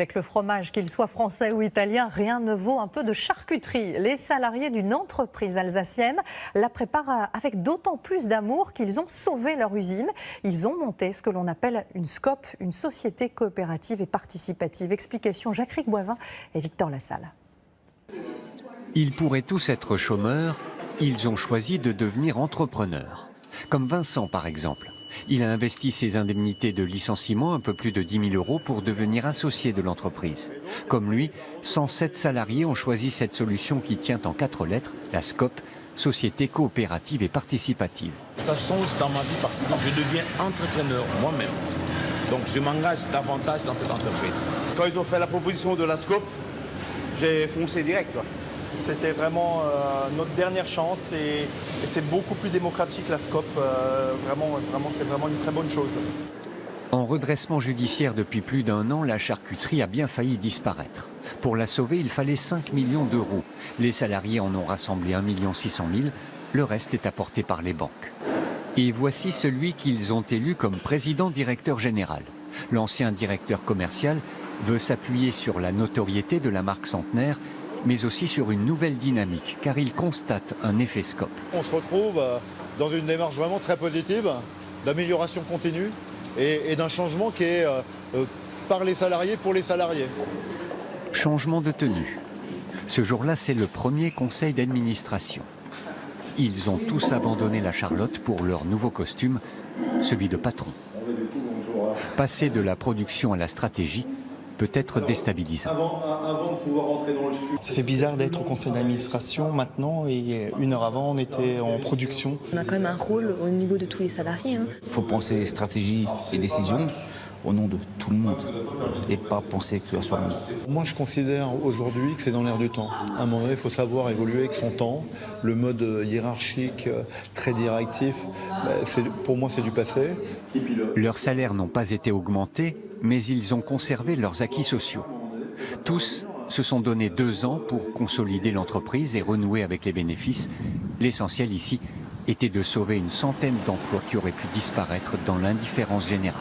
Avec le fromage, qu'il soit français ou italien, rien ne vaut un peu de charcuterie. Les salariés d'une entreprise alsacienne la préparent avec d'autant plus d'amour qu'ils ont sauvé leur usine. Ils ont monté ce que l'on appelle une SCOP, une société coopérative et participative. Explication Jacques Boivin et Victor Lassalle. Ils pourraient tous être chômeurs, ils ont choisi de devenir entrepreneurs. Comme Vincent par exemple. Il a investi ses indemnités de licenciement, un peu plus de 10 000 € pour devenir associé de l'entreprise. Comme lui, 107 salariés ont choisi cette solution qui tient en 4 lettres, la SCOP, Société coopérative et participative. Ça change dans ma vie parce que je deviens entrepreneur moi-même. Donc je m'engage davantage dans cette entreprise. Quand ils ont fait la proposition de la SCOP, j'ai foncé direct, quoi. C'était vraiment notre dernière chance et c'est beaucoup plus démocratique la SCOP. C'est vraiment une très bonne chose. En redressement judiciaire depuis plus d'1 an, la charcuterie a bien failli disparaître. Pour la sauver, il fallait 5 millions d'euros. Les salariés en ont rassemblé 1 600 000. Le reste est apporté par les banques. Et voici celui qu'ils ont élu comme président-directeur général. L'ancien directeur commercial veut s'appuyer sur la notoriété de la marque centenaire, mais aussi sur une nouvelle dynamique, car il constate un effet SCOP. On se retrouve dans une démarche vraiment très positive, d'amélioration continue et d'un changement qui est par les salariés pour les salariés. Changement de tenue. Ce jour-là, c'est le premier conseil d'administration. Ils ont tous abandonné la Charlotte pour leur nouveau costume, celui de patron. Passer de la production à la stratégie peut être déstabilisant. Avant de pouvoir rentrer dans le sujet. Ça fait bizarre d'être au conseil d'administration maintenant et 1 heure avant on était en production. On a quand même un rôle au niveau de tous les salariés. Il faut penser stratégie et décision au nom de tout le monde et pas penser qu'à soi-même. Moi je considère aujourd'hui que c'est dans l'air du temps. À un moment donné, il faut savoir évoluer avec son temps. Le mode hiérarchique, très directif, pour moi c'est du passé. Leurs salaires n'ont pas été augmentés, mais ils ont conservé leurs acquis sociaux. Tous se sont donné 2 ans pour consolider l'entreprise et renouer avec les bénéfices. L'essentiel ici était de sauver une centaine d'emplois qui auraient pu disparaître dans l'indifférence générale.